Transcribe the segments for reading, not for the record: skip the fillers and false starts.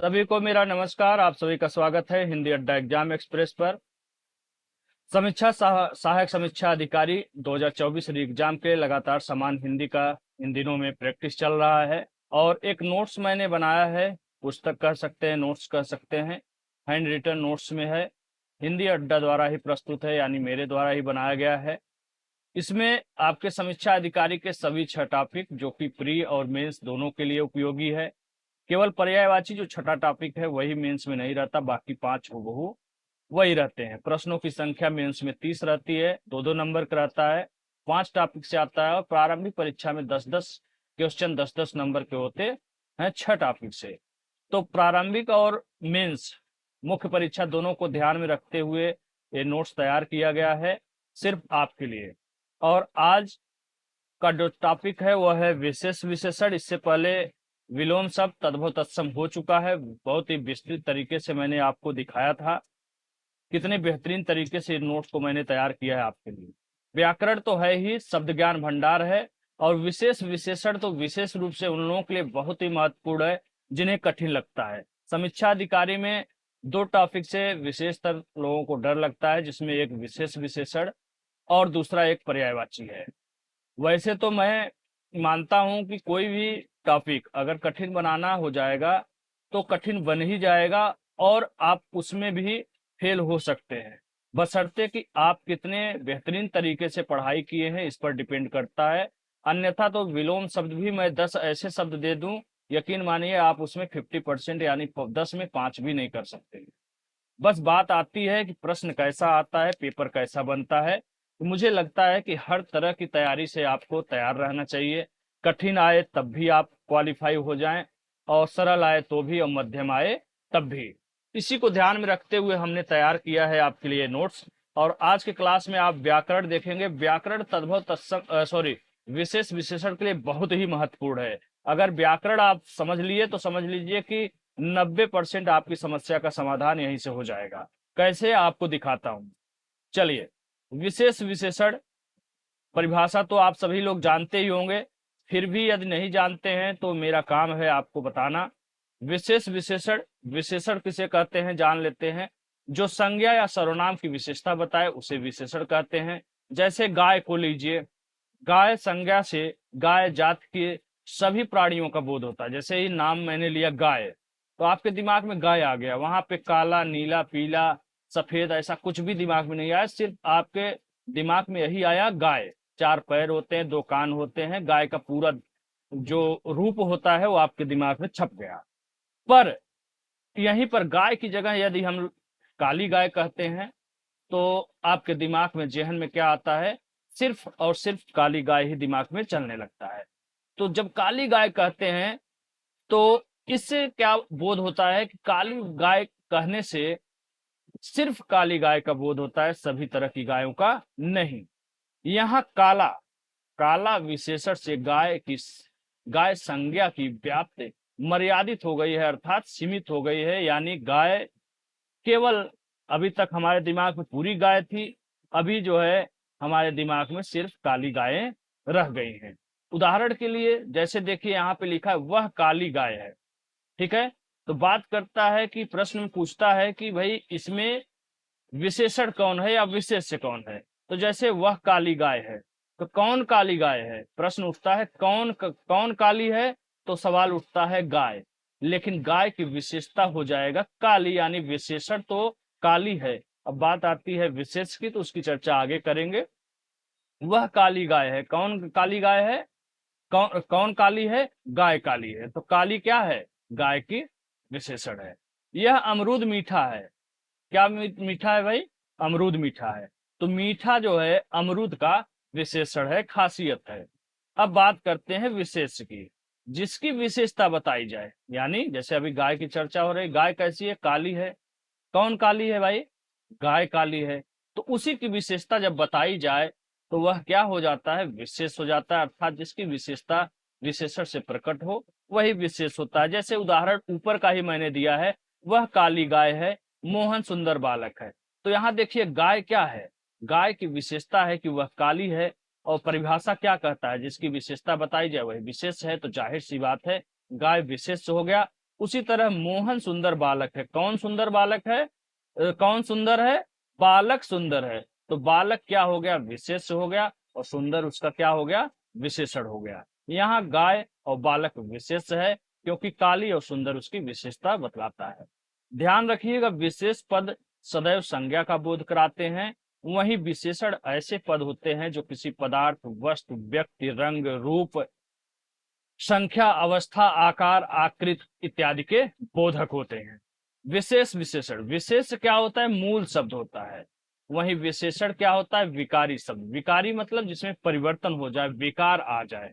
सभी को मेरा नमस्कार। आप सभी का स्वागत है हिंदी अड्डा एग्जाम एक्सप्रेस पर। सहायक समीक्षा अधिकारी 2024 री एग्जाम के लगातार समान हिंदी का इन दिनों में प्रैक्टिस चल रहा है और एक नोट्स मैंने बनाया है। पुस्तक कह सकते हैं, नोट्स कह सकते हैं, हैंड रिटन नोट्स में है। हिंदी अड्डा द्वारा ही प्रस्तुत है, यानी मेरे द्वारा ही बनाया गया है। इसमें आपके समीक्षा अधिकारी के सभी 6 टॉपिक जो कि प्री और मेंस दोनों के लिए उपयोगी है। केवल पर्यायवाची जो छठा टॉपिक है वही मेंस में नहीं रहता, बाकी 5 हूबहू वही रहते हैं। प्रश्नों की संख्या मेंस में 30 रहती है, 2-2 नंबर का रहता है, 5 टॉपिक से आता है और प्रारंभिक परीक्षा में 10-10 क्वेश्चन 10-10 नंबर के होते हैं 6 टॉपिक से। तो प्रारंभिक और मेंस मुख्य परीक्षा दोनों को ध्यान में रखते हुए ये नोट्स तैयार किया गया है सिर्फ आपके लिए। और आज का जो टॉपिक है वह है विशेष विशेषण। इससे पहले विलोम शब्द तद्भव तत्सम हो चुका है, बहुत ही विस्तृत तरीके से मैंने आपको दिखाया था। कितने बेहतरीन तरीके से नोट्स को मैंने तैयार किया है आपके लिए। व्याकरण तो है ही, शब्द ज्ञान भंडार है, और विशेष विशेषण तो विशेष रूप से उन लोगों के लिए बहुत ही महत्वपूर्ण है जिन्हें कठिन लगता है। समीक्षा अधिकारी में 2 टॉपिक से विशेषतर लोगों को डर लगता है, जिसमें एक विशेष विशेषण और दूसरा एक पर्यायवाची है। वैसे तो मैं मानता हूं कि कोई भी टॉपिक अगर कठिन बनाना हो जाएगा तो कठिन बन ही जाएगा और आप उसमें भी फेल हो सकते हैं, बशर्ते कि आप कितने बेहतरीन तरीके से पढ़ाई किए हैं इस पर डिपेंड करता है। अन्यथा तो विलोम शब्द भी मैं 10 ऐसे शब्द दे दूं, यकीन मानिए आप उसमें 50% यानी 10 में 5 भी नहीं कर सकते। बस बात आती है कि प्रश्न कैसा आता है, पेपर कैसा बनता है। तो मुझे लगता है कि हर तरह की तैयारी से आपको तैयार रहना चाहिए। कठिन आए तब भी आप क्वालिफाई हो जाएं, और सरल आए तो भी, और मध्यम आए तब भी। इसी को ध्यान में रखते हुए हमने तैयार किया है आपके लिए नोट्स। और आज के क्लास में आप व्याकरण देखेंगे। व्याकरण तद्भव तत्सम विशेष विशेषण के लिए बहुत ही महत्वपूर्ण है। अगर व्याकरण आप समझ लिए तो समझ लीजिए कि 90% आपकी समस्या का समाधान यहीं से हो जाएगा। कैसे, आपको दिखाता हूं। चलिए, विशेष विशेषण परिभाषा तो आप सभी लोग जानते ही होंगे, फिर भी यदि नहीं जानते हैं तो मेरा काम है आपको बताना। विशेष विशेषण, विशेषण किसे कहते हैं जान लेते हैं। जो संज्ञा या सर्वनाम की विशेषता बताए उसे विशेषण कहते हैं। जैसे गाय को लीजिए, गाय संज्ञा से गाय जात के सभी प्राणियों का बोध होता है। जैसे ही नाम मैंने लिया गाय, तो आपके दिमाग में गाय आ गया, वहां पे काला, नीला, पीला, सफेद ऐसा कुछ भी दिमाग में नहीं आया, सिर्फ आपके दिमाग में यही आया गाय। 4 पैर होते हैं, 2 कान होते हैं, गाय का पूरा जो रूप होता है वो आपके दिमाग में छप गया। पर यहीं पर गाय की जगह यदि हम काली गाय कहते हैं तो आपके दिमाग में, जेहन में क्या आता है, सिर्फ और सिर्फ काली गाय ही दिमाग में चलने लगता है। तो जब काली गाय कहते हैं तो इससे क्या बोध होता है कि काली गाय कहने से सिर्फ काली गाय का बोध होता है, सभी तरह की गायों का नहीं। यहाँ काला, काला विशेषण से गाय संज्ञा की व्याप्ति मर्यादित हो गई है, अर्थात सीमित हो गई है। यानी गाय केवल, अभी तक हमारे दिमाग में पूरी गाय थी, अभी जो है हमारे दिमाग में सिर्फ काली गायें रह गई हैं। उदाहरण के लिए जैसे देखिए यहाँ पे लिखा है वह काली गाय है, ठीक है। तो बात करता है कि प्रश्न में पूछता है कि भाई इसमें विशेषण कौन है या विशेष्य कौन है। तो जैसे वह काली गाय है, तो कौन काली गाय है, प्रश्न उठता है कौन काली है, तो सवाल उठता है गाय। लेकिन गाय की विशेषता हो जाएगा काली, यानी विशेषण तो काली है। अब बात आती है विशेष की, तो उसकी चर्चा आगे करेंगे। वह काली गाय है, कौन काली गाय है, कौन काली है, गाय काली है। तो काली क्या है, गाय की विशेषण है। यह अमरूद मीठा है, क्या मीठा है भाई, अमरूद मीठा है। तो मीठा जो है अमरूद का विशेषण है, खासियत है। अब बात करते हैं विशेष की, जिसकी विशेषता बताई जाए। यानी जैसे अभी गाय की चर्चा हो रही, गाय कैसी है, काली है। कौन काली है भाई, गाय काली है। तो उसी की विशेषता जब बताई जाए तो वह क्या हो जाता है, विशेष हो जाता है। अर्थात जिसकी विशेषता विशेषण से प्रकट हो वही विशेष होता है। जैसे उदाहरण ऊपर का ही मैंने दिया है, वह काली गाय है, मोहन सुंदर बालक है। तो यहाँ देखिए गाय क्या है, गाय की विशेषता है कि वह काली है, और परिभाषा क्या कहता है, जिसकी विशेषता बताई जाए वही विशेष है। तो जाहिर सी बात है गाय विशेष हो गया। उसी तरह मोहन सुंदर बालक है। कौन सुंदर बालक है? कौन सुंदर है? बालक सुंदर है। तो बालक क्या हो गया? विशेष हो गया, और सुंदर उसका क्या हो गया? विशेषण हो गया। यहाँ गाय और बालक विशेष है, क्योंकि काली और सुंदर उसकी विशेषता बतलाता है। ध्यान रखिएगा, विशेष पद सदैव संज्ञा का बोध कराते हैं, वहीं विशेषण ऐसे पद होते हैं जो किसी पदार्थ, वस्तु, व्यक्ति, रंग, रूप, संख्या, अवस्था, आकार, आकृति इत्यादि के बोधक होते हैं। विशेष विशेषण, विशेष क्या होता है? मूल शब्द होता है। वहीं विशेषण क्या होता है? विकारी शब्द। विकारी मतलब जिसमें परिवर्तन हो जाए, विकार आ जाए।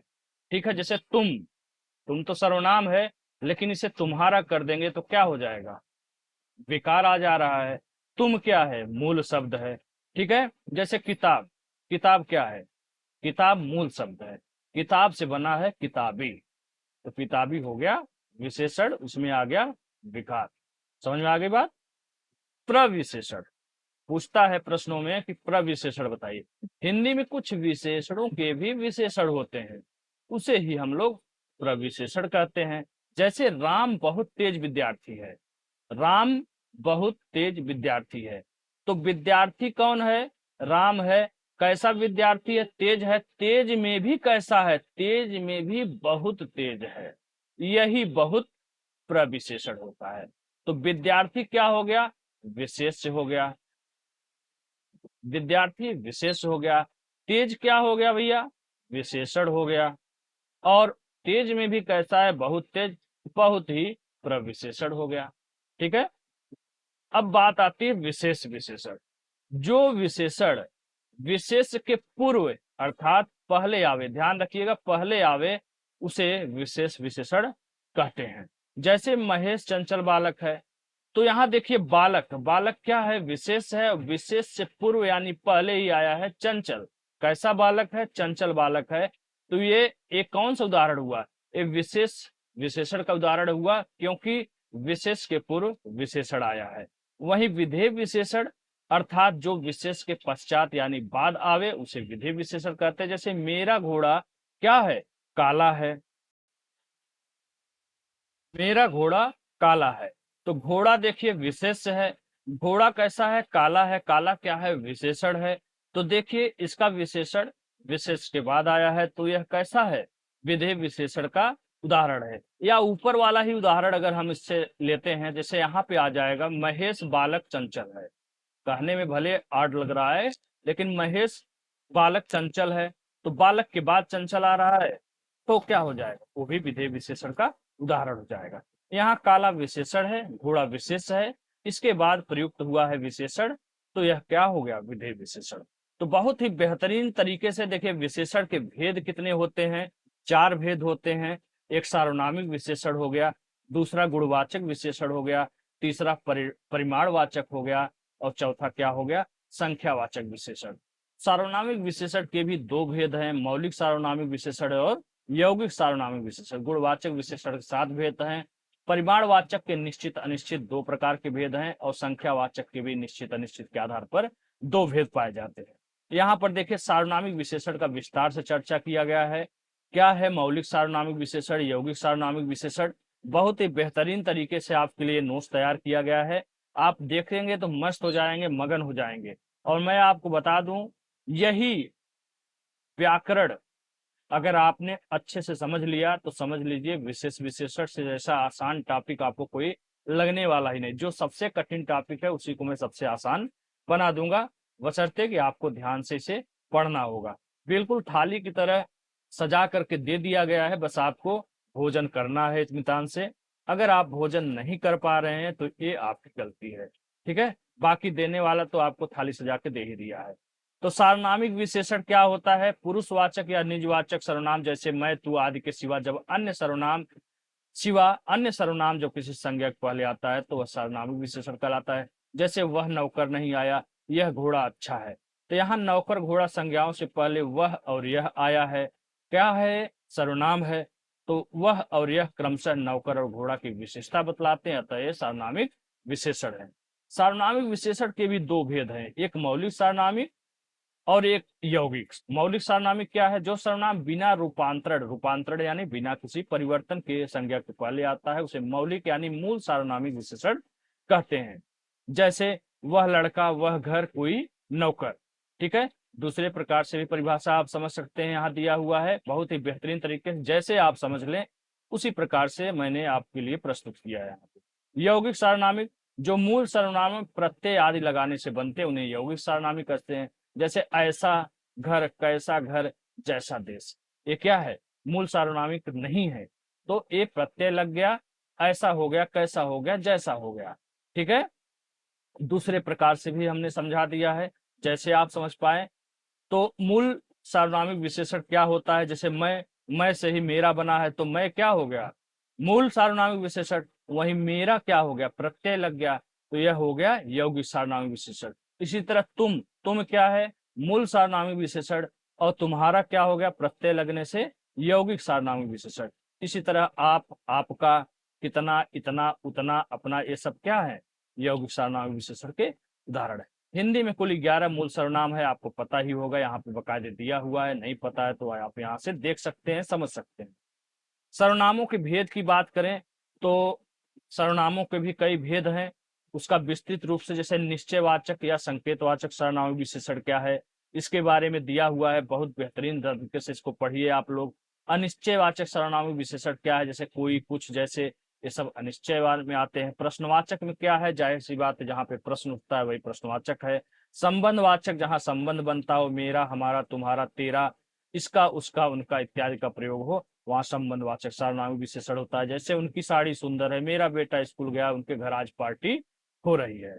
ठीक है, जैसे तुम तो सर्वनाम है, लेकिन इसे तुम्हारा कर देंगे तो क्या हो जाएगा? विकार आ जा रहा है। तुम क्या है? मूल शब्द है। ठीक है, जैसे किताब, किताब क्या है? किताब मूल शब्द है, किताब से बना है किताबी, तो किताबी हो गया विशेषण, उसमें आ गया विकार। समझ में आ गई बात? प्रविशेषण पूछता है प्रश्नों में कि प्रविशेषण बताइए। हिंदी में कुछ विशेषणों के भी विशेषण होते हैं, उसे ही हम लोग प्रविशेषण कहते हैं। जैसे राम बहुत तेज विद्यार्थी है। राम बहुत तेज विद्यार्थी है, तो विद्यार्थी कौन है? राम है। कैसा विद्यार्थी है? तेज है। तेज में भी कैसा है? तेज में भी बहुत तेज है। यही बहुत प्रविशेषण होता है। तो विद्यार्थी क्या हो गया? विशेष हो गया। विद्यार्थी विशेष हो गया। तेज क्या हो गया भैया? विशेषण हो गया। और तेज में भी कैसा है? बहुत तेज, बहुत ही प्रविशेषण हो गया। ठीक है, अब बात आती है विशेष विशेषण। जो विशेषण विशेष के पूर्व अर्थात पहले आवे, ध्यान रखिएगा पहले आवे, उसे विशेष विशेषण कहते हैं। जैसे महेश चंचल बालक है, तो यहाँ देखिए बालक, बालक क्या है? विशेष है, विशेष से पूर्व यानी पहले ही आया है चंचल। कैसा बालक है? चंचल बालक है। तो ये एक कौन सा उदाहरण हुआ? एक विशेष विशेषण का उदाहरण हुआ, क्योंकि विशेष के पूर्व विशेषण आया है। वहीं विधेय विशेषण अर्थात जो विशेष के पश्चात यानी बाद आवे, उसे विधेय विशेषण कहते हैं। जैसे मेरा घोड़ा क्या है? काला है। मेरा घोड़ा काला है, तो घोड़ा देखिए विशेष है। घोड़ा कैसा है? काला है। काला क्या है? विशेषण है। तो देखिए इसका विशेषण विशेष के बाद आया है, तो यह कैसा है? विधेय विशेषण का उदाहरण है। या ऊपर वाला ही उदाहरण अगर हम इससे लेते हैं, जैसे यहाँ पे आ जाएगा महेश बालक चंचल है। कहने में भले आड़ लग रहा है, लेकिन महेश बालक चंचल है, तो बालक के बाद चंचल आ रहा है, तो क्या हो जाएगा? वो भी विधेय विशेषण का उदाहरण हो जाएगा। यहाँ काला विशेषण है, घोड़ा विशेष है, इसके बाद प्रयुक्त हुआ है विशेषण, तो यह क्या हो गया? विधेय विशेषण। तो बहुत ही बेहतरीन तरीके से देखिए विशेषण के भेद कितने होते हैं? 4 भेद होते हैं। एक सार्वनामिक विशेषण हो गया, दूसरा गुणवाचक विशेषण हो गया, तीसरा परिमाणवाचक हो गया, और चौथा क्या हो गया? संख्यावाचक विशेषण। सार्वनामिक विशेषण के भी 2 भेद हैं, मौलिक सार्वनामिक विशेषण और यौगिक सार्वनामिक विशेषण। गुणवाचक विशेषण के 7 भेद हैं। परिमाणवाचक के निश्चित अनिश्चित 2 प्रकार के भेद हैं, और संख्यावाचक के भी निश्चित अनिश्चित के आधार पर 2 भेद पाए जाते हैं। यहाँ पर देखिए सार्वनामिक विशेषण का विस्तार से चर्चा किया गया है। क्या है मौलिक सार्वनामिक विशेषण, यौगिक सार्वनामिक विशेषण, बहुत ही बेहतरीन तरीके से आपके लिए नोट्स तैयार किया गया है। आप देखेंगे तो मस्त हो जाएंगे, मगन हो जाएंगे। और मैं आपको बता दूं, यही व्याकरण अगर आपने अच्छे से समझ लिया तो समझ लीजिए विशेष विशेषण से जैसा आसान टॉपिक आपको कोई लगने वाला ही नहीं। जो सबसे कठिन टॉपिक है उसी को मैं सबसे आसान बना दूंगा, बशर्ते कि आपको ध्यान से इसे पढ़ना होगा। बिल्कुल थाली की तरह सजा करके दे दिया गया है, बस आपको भोजन करना है इत्मीनान से। अगर आप भोजन नहीं कर पा रहे हैं तो ये आपकी गलती है। ठीक है, बाकी देने वाला तो आपको थाली सजा के दे ही दिया है। तो सार्वनामिक विशेषण क्या होता है? पुरुषवाचक या निजवाचक सर्वनाम जैसे मैं, तू आदि के सिवा जब अन्य सर्वनाम जो किसी संज्ञा के पहले आता है तो वह सार्वनामिक विशेषण कहलाता है। जैसे वह नौकर नहीं आया, यह घोड़ा अच्छा है। तो यहाँ नौकर घोड़ा संज्ञाओं से पहले वह और यह आया है। क्या है? सर्वनाम है। तो वह और यह क्रमशः नौकर और घोड़ा की विशेषता बतलाते हैं, अतः ये सार्वनामिक विशेषण है। सार्वनामिक विशेषण के भी 2 भेद हैं, एक मौलिक सार्वनामिक और एक यौगिक। मौलिक सार्वनामिक क्या है? जो सर्वनाम बिना रूपांतरण, रूपांतरण यानी बिना किसी परिवर्तन के संज्ञा के पहले आता है उसे मौलिक यानी मूल सार्वनामिक विशेषण कहते हैं। जैसे वह लड़का, वह घर, कोई नौकर। ठीक है, दूसरे प्रकार से भी परिभाषा आप समझ सकते हैं, यहाँ दिया हुआ है बहुत ही बेहतरीन तरीके से, जैसे आप समझ लें उसी प्रकार से मैंने आपके लिए प्रस्तुत किया है यहाँ पे। यौगिक सार्वनामिक जो मूल सर्वनाम में प्रत्यय आदि लगाने से बनते हैं उन्हें यौगिक सार्वनामिक कहते हैं। जैसे ऐसा घर, कैसा घर, जैसा देश, ये क्या है? मूल सार्वनामिक नहीं है, तो एक प्रत्यय लग गया, ऐसा हो गया, कैसा हो गया, जैसा हो गया। ठीक है, दूसरे प्रकार से भी हमने समझा दिया है, जैसे आप समझ पाए। तो मूल सार्वनामिक विशेषण क्या होता है? जैसे मैं से ही मेरा बना है, तो मैं क्या हो गया? मूल सार्वनामिक विशेषण। वही मेरा क्या हो गया? प्रत्यय लग गया, तो यह हो गया यौगिक सार्वनामिक विशेषण। इसी तरह तुम क्या है? मूल सार्वनामिक विशेषण। और तुम्हारा क्या हो गया? प्रत्यय लगने से यौगिक सार्वनामिक विशेषण। इसी तरह आप, आपका, कितना, इतना, उतना, अपना, ये सब क्या है? यौगिक सार्वनामिक विशेषण के उदाहरण है। हिंदी में कुल 11 मूल सर्वनाम है, आपको पता ही होगा, यहाँ पे बकायदे दिया हुआ है, नहीं पता है तो आप यहाँ से देख सकते हैं, समझ सकते हैं। सर्वनामों के भेद की बात करें तो सर्वनामों के भी कई भेद हैं। उसका विस्तृत रूप से, जैसे निश्चयवाचक या संकेतवाचक सर्वनाम विशेषण क्या है, इसके बारे में दिया हुआ है, बहुत बेहतरीन तरीके से इसको पढ़िए आप लोग। अनिश्चयवाचक सर्वनाम विशेषण क्या है? जैसे कोई, कुछ, जैसे, ये सब अनिश्चयवाद में आते हैं। प्रश्नवाचक में क्या है? जाहिर सी बात है, जहाँ पे प्रश्न उठता है वही प्रश्नवाचक है। संबंधवाचक, जहाँ संबंध बनता हो, मेरा, हमारा, तुम्हारा, तेरा, इसका, उसका, उनका इत्यादि का प्रयोग हो, वहां संबंधवाचक सर्वनामिक विशेषण होता है। जैसे उनकी साड़ी सुंदर है, मेरा बेटा स्कूल गया, उनके घर आज पार्टी हो रही है।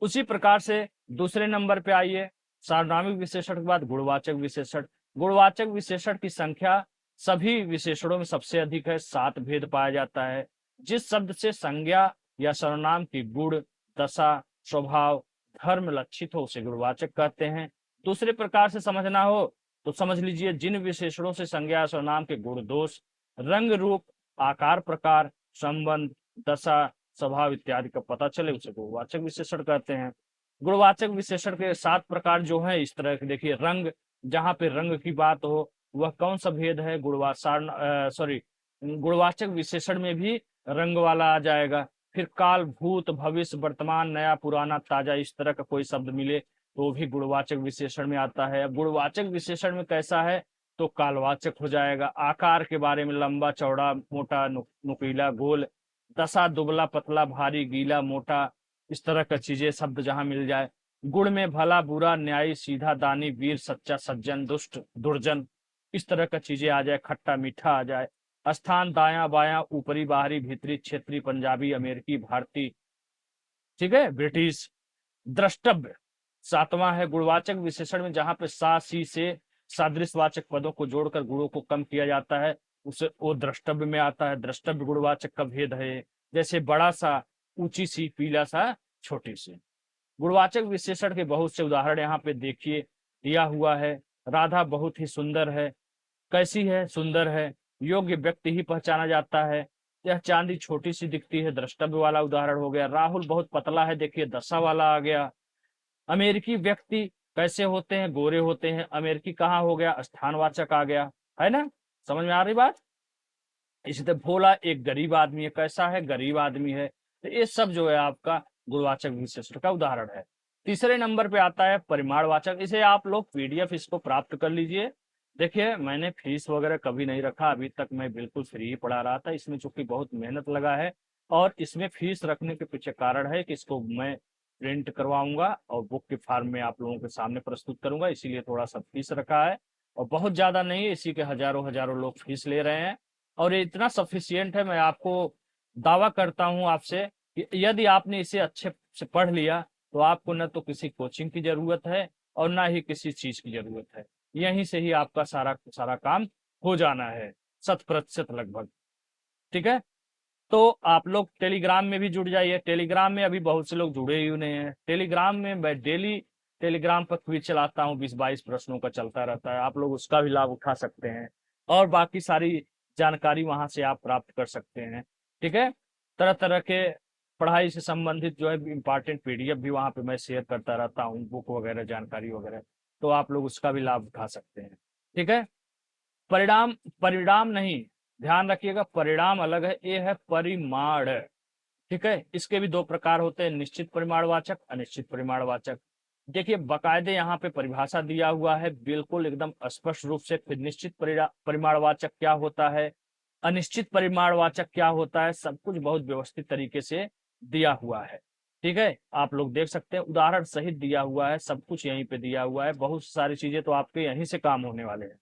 उसी प्रकार से दूसरे नंबर पे आइए, सार्वनामिक विशेषण के बाद गुणवाचक विशेषण। गुणवाचक विशेषण की संख्या सभी विशेषणों में सबसे अधिक है, 7 भेद पाया जाता है। जिस शब्द से संज्ञा या सर्वनाम की गुण, दशा, स्वभाव, धर्म लक्षित हो उसे गुणवाचक कहते हैं। दूसरे प्रकार से समझना हो तो समझ लीजिए, जिन विशेषणों से संज्ञा या सर्वनाम के गुण, दोष, रंग, रूप, आकार, प्रकार, संबंध, दशा, स्वभाव इत्यादि का पता चले उसे गुणवाचक विशेषण कहते हैं। गुणवाचक विशेषण के 7 प्रकार जो है इस तरह के, देखिए, रंग, जहां पे रंग की बात हो, वह कौन सा भेद है? गुणवाचक विशेषण में भी रंग वाला आ जाएगा। फिर काल, भूत, भविष्य, वर्तमान, नया, पुराना, ताजा, इस तरह का कोई शब्द मिले तो भी गुणवाचक विशेषण में आता है। अब गुणवाचक विशेषण में कैसा है? तो कालवाचक हो जाएगा। आकार के बारे में लंबा, चौड़ा, मोटा, नुकीला, गोल। दशा, दुबला, पतला, भारी, गीला, मोटा, इस तरह का चीजें शब्द जहां मिल जाए। गुण में भला, बुरा, न्यायी, सीधा, दानी, वीर, सच्चा, सज्जन, दुष्ट, दुर्जन, इस तरह का चीजें आ जाए। खट्टा, मीठा आ जाए। स्थान, दाया, बाया, ऊपरी, बाहरी, भीतरी, क्षेत्रीय, पंजाबी, अमेरिकी, भारतीय, ठीक है, ब्रिटिश। द्रष्टव्य 7वां है गुणवाचक विशेषण में, जहां पे सा, सी से सादृश्यवाचक पदों को जोड़कर गुणों को कम किया जाता है, उसे वो द्रष्टव्य में आता है। द्रष्टव्य गुणवाचक का भेद है। जैसे बड़ा सा, ऊंची सी, पीला सा, छोटी सी। गुणवाचक विशेषण के बहुत से उदाहरण यहाँ पे देखिए दिया हुआ है। राधा बहुत ही सुंदर है। कैसी है? सुंदर है। योग्य व्यक्ति ही पहचाना जाता है। यह चांदी छोटी सी दिखती है, द्रष्टव्य वाला उदाहरण हो गया। राहुल बहुत पतला है, देखिए दशा वाला आ गया। अमेरिकी व्यक्ति कैसे होते हैं? गोरे होते हैं। अमेरिकी कहाँ हो गया? स्थानवाचक आ गया, है ना? समझ में आ रही बात? इसी तरह भोला एक गरीब आदमी है, कैसा है? गरीब आदमी है। तो ये सब जो है आपका गुणवाचक विशेषण का उदाहरण है। तीसरे नंबर पे आता है परिमाणवाचक। इसे आप लोग पीडीएफ इसको प्राप्त कर लीजिए। देखिए, मैंने फीस वगैरह कभी नहीं रखा, अभी तक मैं बिल्कुल फ्री ही पढ़ा रहा था। इसमें चूंकि बहुत मेहनत लगा है और इसमें फीस रखने के पीछे कारण है कि इसको मैं प्रिंट करवाऊंगा और बुक के फॉर्म में आप लोगों के सामने प्रस्तुत करूंगा, इसीलिए थोड़ा सा फीस रखा है। और बहुत ज्यादा नहीं है, इसी के हजारों हजारों लोग फीस ले रहे हैं और ये इतना सफिशियंट है। मैं आपको दावा करता हूं आपसे कि यदि आपने इसे अच्छे से पढ़ लिया तो आपको न तो किसी कोचिंग की जरूरत है और ना ही किसी चीज की जरूरत है। यहीं से ही आपका सारा सारा काम हो जाना है, 100% लगभग। ठीक है, तो आप लोग टेलीग्राम में भी जुड़ जाइए। टेलीग्राम में अभी बहुत से लोग जुड़े ही नहीं हैं। टेलीग्राम में मैं डेली टेलीग्राम पर क्विज चलाता हूँ, 20-22 प्रश्नों का चलता रहता है, आप लोग उसका भी लाभ उठा सकते हैं और बाकी सारी जानकारी वहां से आप प्राप्त कर सकते हैं। ठीक है, तरह तरह के पढ़ाई से संबंधित जो है इम्पोर्टेंट पीडीएफ भी वहां पे मैं शेयर करता रहता हूँ, बुक वगैरह, जानकारी वगैरह। तो आप लोग उसका भी लाभ उठा सकते हैं। ठीक है, परिणाम परिणाम नहीं, ध्यान रखिएगा, परिणाम अलग है, ये है परिमाण। ठीक है, इसके भी दो प्रकार होते हैं, निश्चित परिमाणवाचक, अनिश्चित परिमाणवाचक। देखिए बकायदे यहाँ पे परिभाषा दिया हुआ है बिल्कुल एकदम स्पष्ट रूप से, फिर निश्चित परिमाणवाचक क्या होता है, अनिश्चित परिमाणवाचक क्या होता है, सब कुछ बहुत व्यवस्थित तरीके से दिया हुआ है। ठीक है, आप लोग देख सकते हैं, उदाहरण सहित दिया हुआ है, सब कुछ यहीं पे दिया हुआ है, बहुत सारी चीजें तो आपके यहीं से काम होने वाले हैं।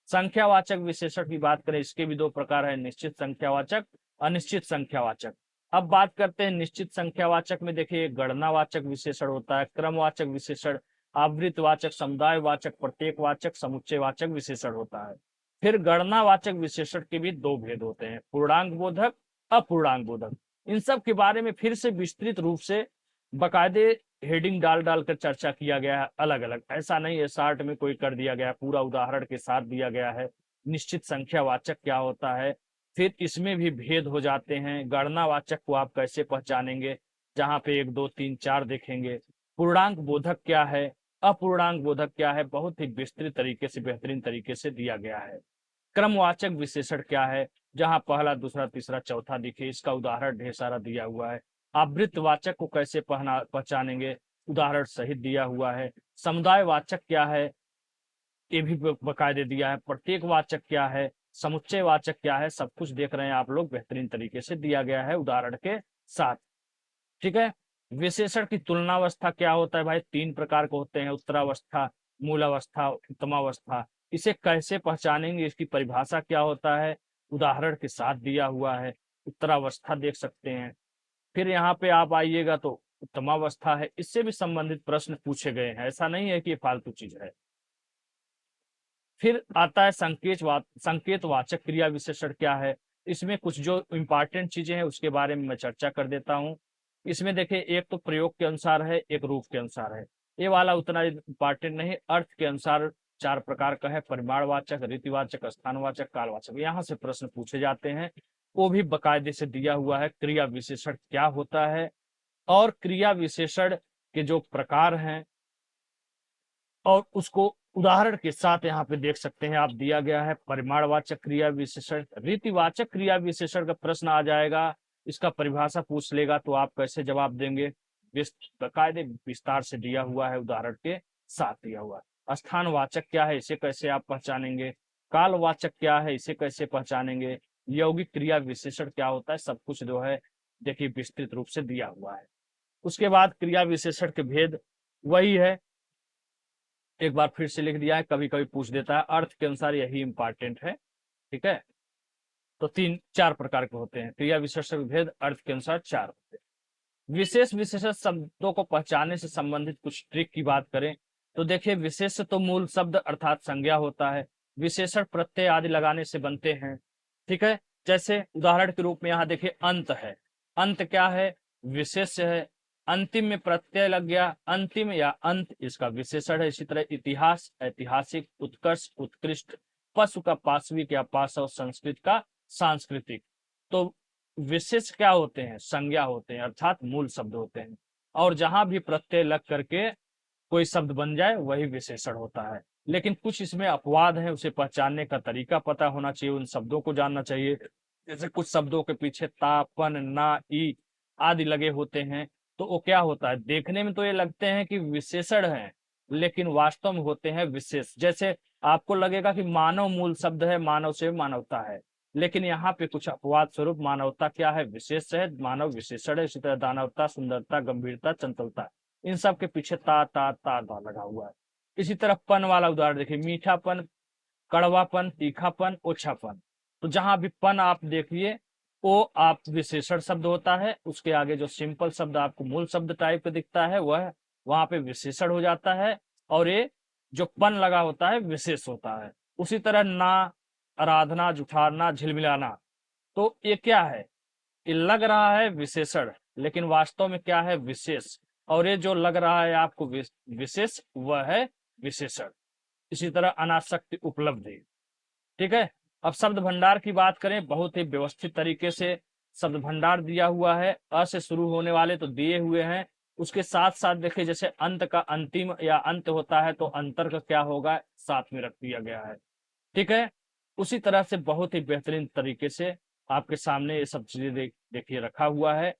संख्यावाचक विशेषण की बात करें, इसके भी दो प्रकार है, निश्चित संख्यावाचक, अनिश्चित संख्यावाचक। अब बात करते हैं निश्चित संख्यावाचक में, देखिए गणनावाचक विशेषण होता है, क्रमवाचक विशेषण, आवृतवाचक, समुदायवाचक, प्रत्येकवाचक, समुच्चयवाचक विशेषण होता है। फिर गणनावाचक विशेषण के भी दो भेद होते हैं, पूर्णांक बोधक, अपूर्णांक बोधक। इन सब के बारे में फिर से विस्तृत रूप से बकायदे हेडिंग डाल डालकर चर्चा किया गया है अलग अलग, ऐसा नहीं है शार्ट में कोई कर दिया गया, पूरा उदाहरण के साथ दिया गया है। निश्चित संख्यावाचक क्या होता है, फिर इसमें भी भेद हो जाते हैं, गणनावाचक को आप कैसे पहचानेंगे, जहां पे 1 2 3 4 देखेंगे। पूर्णांक बोधक क्या है, अपूर्णांक बोधक क्या है, बहुत ही विस्तृत तरीके से, बेहतरीन तरीके से दिया गया है। क्रमवाचक विशेषण क्या है, जहां पहला दूसरा तीसरा चौथा दिखे, इसका उदाहरण ढेर सारा दिया हुआ है। आवृतवाचक को कैसे पहचानेंगे, उदाहरण सहित दिया हुआ है। समुदायवाचक क्या है, ये भी बकायदे दिया है। प्रत्येकवाचक क्या है, समुच्चयवाचक क्या है, सब कुछ देख रहे हैं आप लोग, बेहतरीन तरीके से दिया गया है उदाहरण के साथ। ठीक है, विशेषण की तुलनावस्था क्या होता है भाई, 3 प्रकार के होते हैं, उत्तरावस्था, मूलावस्था, उत्तमावस्था। इसे कैसे पहचानेंगे, इसकी परिभाषा क्या होता है, उदाहरण के साथ दिया हुआ है। उत्तरावस्था देख सकते हैं, फिर यहाँ पे आप आइएगा तो उत्तमावस्था है, इससे भी संबंधित प्रश्न पूछे गए हैं, ऐसा नहीं है कि ये फालतू चीज है। फिर आता है संकेतवाचक क्रिया विशेषण क्या है, इसमें कुछ जो इंपॉर्टेंट चीजें हैं उसके बारे में मैं चर्चा कर देता हूं। इसमें देखिए, एक तो प्रयोग के अनुसार है, एक रूप के अनुसार है, ये वाला उतना इंपॉर्टेंट नहीं। अर्थ के अनुसार 4 प्रकार का है, परिमाणवाचक, रीतिवाचक, स्थानवाचक, कालवाचक, यहाँ से प्रश्न पूछे जाते हैं, वो भी बकायदे से दिया हुआ है। क्रिया विशेषण क्या होता है, और क्रिया विशेषण के जो प्रकार हैं, और उसको उदाहरण के साथ यहाँ पे देख सकते हैं आप, दिया गया है। परिमाणवाचक क्रिया विशेषण, रीतिवाचक क्रिया विशेषण का प्रश्न आ जाएगा, इसका परिभाषा पूछ लेगा तो आप कैसे जवाब देंगे, बकायदे विस्तार से दिया हुआ है, उदाहरण के साथ दिया हुआ है। स्थानवाचक क्या है, इसे कैसे आप पहचानेंगे, कालवाचक क्या है, इसे कैसे पहचानेंगे, यौगिक क्रिया विशेषण क्या होता है, सब कुछ जो है देखिए विस्तृत रूप से दिया हुआ है। उसके बाद क्रिया विशेषण के भेद वही है, एक बार फिर से लिख दिया है, कभी कभी पूछ देता है, अर्थ के अनुसार यही इंपॉर्टेंट है। ठीक है, तो 3 4 प्रकार के होते हैं क्रिया विशेषण भेद, अर्थ के अनुसार 4 होते हैं। विशेष विशेषण शब्दों को पहचानने से संबंधित कुछ ट्रिक की बात करें तो देखिए, विशेष तो मूल शब्द अर्थात संज्ञा होता है, विशेषण प्रत्यय आदि लगाने से बनते हैं। ठीक है, जैसे उदाहरण के रूप में यहाँ देखिए अंत है, अंत क्या है, विशेष है। अंतिम में प्रत्यय लग गया, अंतिम या अंत इसका विशेषण है। इसी तरह इतिहास, ऐतिहासिक, उत्कर्ष, उत्कृष्ट, पशु का पाशविक या पाशव, संस्कृत का सांस्कृतिक। तो विशेष क्या होते हैं, संज्ञा होते हैं, अर्थात मूल शब्द होते हैं, और जहां भी प्रत्यय लग करके कोई शब्द बन जाए वही विशेषण होता है। लेकिन कुछ इसमें अपवाद है, उसे पहचानने का तरीका पता होना चाहिए, उन शब्दों को जानना चाहिए। जैसे कुछ शब्दों के पीछे ता, पन, ना, ई आदि लगे होते हैं, तो वो क्या होता है, देखने में तो ये लगते हैं कि विशेषण है, लेकिन वास्तव में होते हैं विशेष। जैसे आपको लगेगा कि मानव मूल शब्द है, मानव से मानवता है, लेकिन यहाँ पे कुछ अपवाद स्वरूप मानवता क्या है, विशेष है, मानव विशेषण है। इसी तरह दानवता, सुंदरता, गंभीरता, चंचलता, इन सब के पीछे ता लगा हुआ है। इसी तरह पन वाला उदाहरण देखिए, मीठापन, कड़वापन, तीखापन, ओछापन। तो जहां भी पन आप देखिए, वो आप विशेषण शब्द होता है, उसके आगे जो सिंपल शब्द आपको मूल शब्द टाइप का दिखता है वह वहां पे विशेषण हो जाता है, और ये जो पन लगा होता है विशेष होता है। उसी तरह ना, आराधना, जुठारना, झिलमिलाना, तो ये क्या है, ये लग रहा है विशेषण, लेकिन वास्तव में क्या है, विशेष। और ये जो लग रहा है आपको विशेष, वह है विशेषण। इसी तरह अनासक्ति, उपलब्धि। ठीक है, अब शब्द भंडार की बात करें, बहुत ही व्यवस्थित तरीके से शब्द भंडार दिया हुआ है। अ से शुरू होने वाले तो दिए हुए हैं, उसके साथ साथ देखिए जैसे अंत का अंतिम या अंत होता है तो अंतर का क्या होगा, साथ में रख दिया गया है। ठीक है, उसी तरह से बहुत ही बेहतरीन तरीके से आपके सामने ये सब चीजें देखिए रखा हुआ है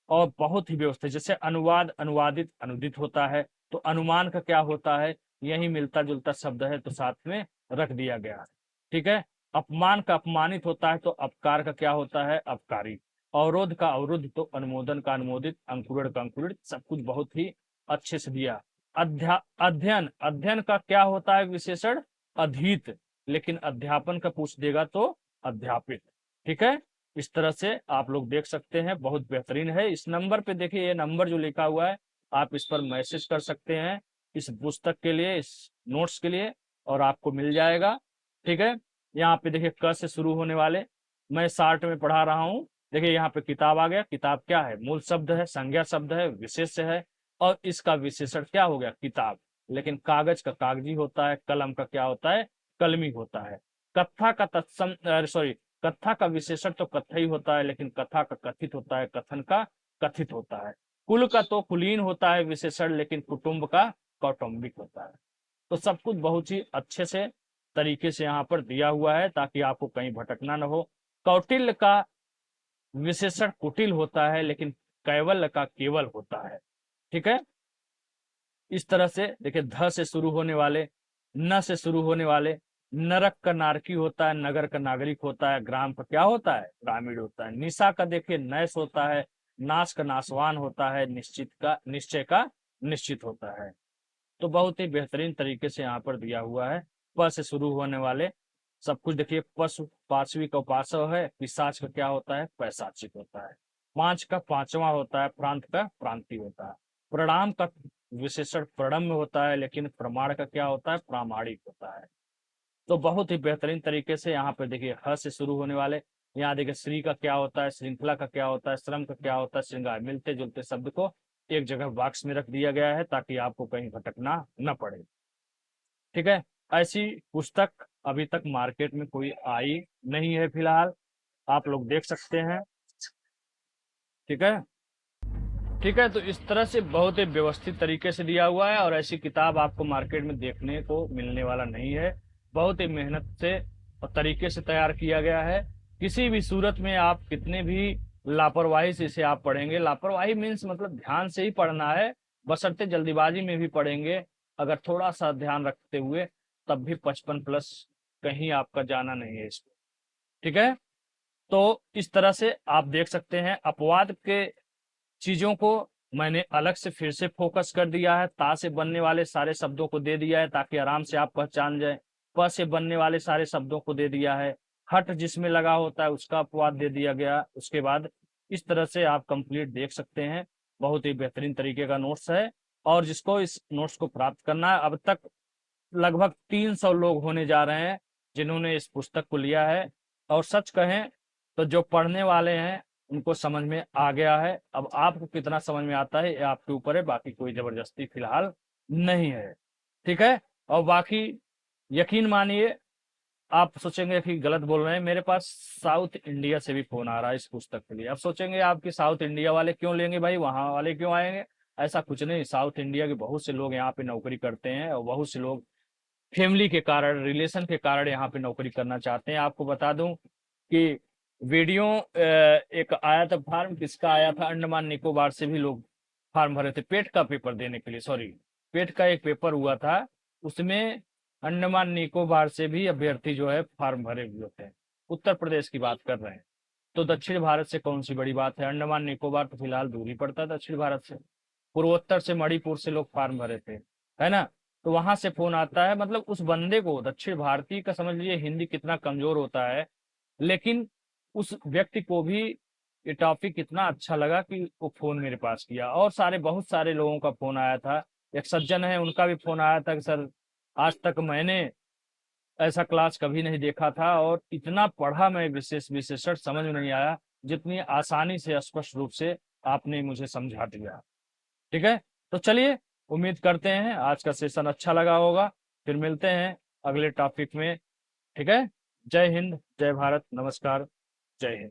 और बहुत ही व्यवस्थित। जैसे अनुवाद, अनुवादित, अनुदित होता है, तो अनुमान का क्या होता है, यही मिलता जुलता शब्द है तो साथ में रख दिया गया है। ठीक है, अपमान का अपमानित होता है तो अपकार का क्या होता है, अपकारी। अवरोध का अवरुद्ध तो अनुमोदन का अनुमोदित, अंकुरण का अंकुरित, सब कुछ बहुत ही अच्छे से दिया। अध्ययन, अध्ययन का क्या होता है विशेषण, अधीत, लेकिन अध्यापन का पूछ देगा तो अध्यापित। ठीक है, इस तरह से आप लोग देख सकते हैं, बहुत बेहतरीन है। इस नंबर पे देखिए, ये नंबर जो लिखा हुआ है आप इस पर मैसेज कर सकते हैं इस पुस्तक के लिए, इस नोट्स के लिए, और आपको मिल जाएगा। ठीक है, यहाँ पे देखिए क से शुरू होने वाले, मैं शार्ट में पढ़ा रहा हूँ। देखिए यहाँ पे किताब आ गया, किताब क्या है, मूल शब्द है, संज्ञा शब्द है, विशेष्य है, और इसका विशेषण क्या हो गया, किताब। लेकिन कागज का कागजी होता है, कलम का क्या होता है, कलमी होता है। कत्था का तत्सम सॉरी कथा का विशेषण तो कथई होता है, लेकिन कथा का कथित होता है, कथन का कथित होता है। कुल का तो कुलीन होता है विशेषण, लेकिन कुटुंब का कौटुंबिक होता है। तो सब कुछ बहुत ही अच्छे से तरीके से यहाँ पर दिया हुआ है ताकि आपको कहीं भटकना न हो। कौटिल्य का विशेषण कुटिल होता है, लेकिन कैवल्य का केवल होता है। ठीक है, इस तरह से देखिए ध से शुरू होने वाले, न से शुरू होने वाले, नरक का नारकी होता है, नगर का नागरिक होता है, ग्राम का क्या होता है, ग्रामीण होता है। निशा का देखिए नैश होता है, नाश का नाशवान होता है, निश्चित का निश्चय का निश्चित होता है। तो बहुत ही बेहतरीन तरीके से यहाँ पर दिया हुआ है। प से शुरू होने वाले सब कुछ देखिए, पशु पांचवी का उपासव है, पिशाच का क्या होता है, पैशाचिक होता है। पांच का पांचवा होता है, प्रांत का प्रांति होता है। प्रणाम का विशेषण प्रणम्य होता है, लेकिन प्रमाण का क्या होता है, प्रामाणिक होता है। तो बहुत ही बेहतरीन तरीके से यहाँ पे देखिए ह से शुरू होने वाले, यहाँ देखिए श्री का क्या होता है, श्रृंखला का क्या होता है, श्रम का क्या होता है, श्रृंगार, मिलते जुलते शब्द को एक जगह बॉक्स में रख दिया गया है ताकि आपको कहीं भटकना न पड़े। ठीक है, ऐसी पुस्तक अभी तक मार्केट में कोई आई नहीं है फिलहाल, आप लोग देख सकते हैं। ठीक है, ठीक है, तो इस तरह से बहुत ही व्यवस्थित तरीके से दिया हुआ है और ऐसी किताब आपको मार्केट में देखने को मिलने वाला नहीं है। बहुत ही मेहनत से और तरीके से तैयार किया गया है। किसी भी सूरत में आप कितने भी लापरवाही से इसे आप पढ़ेंगे, लापरवाही मीन्स मतलब ध्यान से ही पढ़ना है, बशर्ते जल्दीबाजी में भी पढ़ेंगे अगर थोड़ा सा ध्यान रखते हुए, तब भी 55+ कहीं आपका जाना नहीं है इसको। ठीक है, तो इस तरह से आप देख सकते हैं अपवाद के चीजों को मैंने अलग से फिर से फोकस कर दिया है। ता से बनने वाले सारे शब्दों को दे दिया है ताकि आराम से आप पहचान जाए। प से बनने वाले सारे शब्दों को दे दिया है। हट जिसमें लगा होता है उसका अपवाद दे दिया गया। उसके बाद इस तरह से आप कंप्लीट देख सकते हैं। बहुत ही बेहतरीन तरीके का नोट्स है और जिसको इस नोट्स को प्राप्त करना है, अब तक लगभग 300 लोग होने जा रहे हैं जिन्होंने इस पुस्तक को लिया है। और सच कहें तो जो पढ़ने वाले हैं उनको समझ में आ गया है। अब आपको कितना समझ में आता है ये आपके ऊपर है, बाकी कोई जबरदस्ती फिलहाल नहीं है। ठीक है, और बाकी यकीन मानिए, आप सोचेंगे कि गलत बोल रहे हैं, मेरे पास साउथ इंडिया से भी फोन आ रहा है इस पुस्तक के लिए। अब सोचेंगे आपकी साउथ इंडिया वाले क्यों लेंगे भाई, वहां वाले क्यों आएंगे, ऐसा कुछ नहीं। साउथ इंडिया के बहुत से लोग यहाँ पे नौकरी करते हैं और बहुत से लोग फैमिली के कारण, रिलेशन के कारण यहाँ पे नौकरी करना चाहते हैं। आपको बता दूं कि वीडियो एक आया था फार्म, किसका आया था, अंडमान निकोबार से भी लोग फार्म भरे थे पेट का पेपर देने के लिए। सॉरी, पेट का एक पेपर हुआ था, उसमें अंडमान निकोबार से भी अभ्यर्थी जो है फार्म भरे हुए थे। उत्तर प्रदेश की बात कर रहे हैं, तो दक्षिण भारत से कौन सी बड़ी बात है। अंडमान निकोबार तो फिलहाल दूर ही पड़ता है दक्षिण भारत से। पूर्वोत्तर से मणिपुर से लोग फार्म भरे थे, है ना। तो वहां से फोन आता है, मतलब उस बंदे को, दक्षिण भारतीय का समझ लीजिए हिंदी कितना कमजोर होता है, लेकिन उस व्यक्ति को भी ये टॉपिक इतना अच्छा लगा कि वो फोन मेरे पास किया। और सारे बहुत सारे लोगों का फोन आया था। एक सज्जन है, उनका भी फोन आया था कि सर आज तक मैंने ऐसा क्लास कभी नहीं देखा था और इतना पढ़ा मैं विशेषण समझ में नहीं आया जितनी आसानी से स्पष्ट रूप से आपने मुझे समझा दिया। ठीक है, तो चलिए, उम्मीद करते हैं आज का सेशन अच्छा लगा होगा। फिर मिलते हैं अगले टॉपिक में। ठीक है, जय हिंद, जय भारत, नमस्कार, जय हिंद।